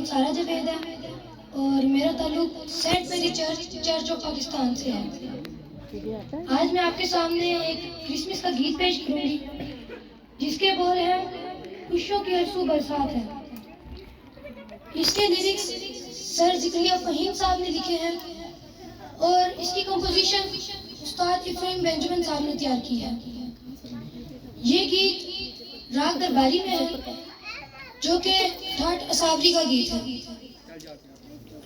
सारा जावेद है और मेरा ताल्लुक सेंट मेरी चर्च ऑफ पाकिस्तान से है। आज मैं आपके सामने एक क्रिसमस का गीत पेश करूंगी जिसके बोल हैं खुशियों की अरसू बरसात है। इसके लिरिक्स सर ज़िक्रिया फ़हीम साहब ने लिखे हैं और इसकी कंपोजिशन उस्ताद इब्राहिम बेंजामिन साहब ने तैयार की है। ये गीत राग दरबारी में है जो कि ठाट असावरी का गीत है,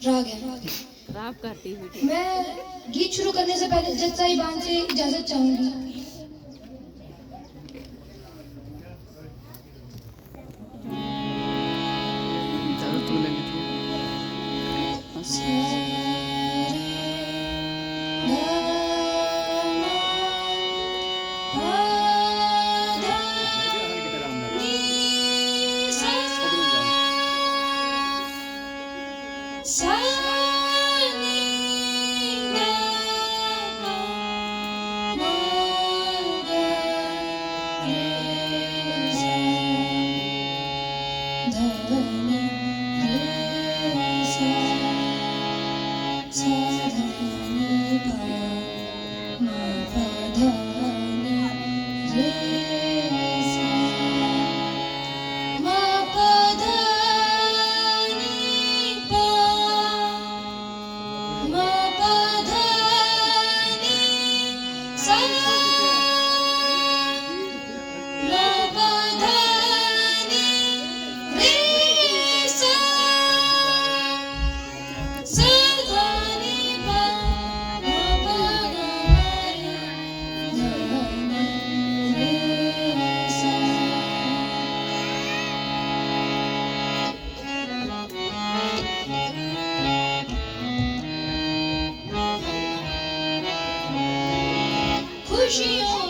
राग है। राग करती हुई मैं गीत शुरू करने से पहले जज साहिबान से इजाजत चाहूंगी। खुशियों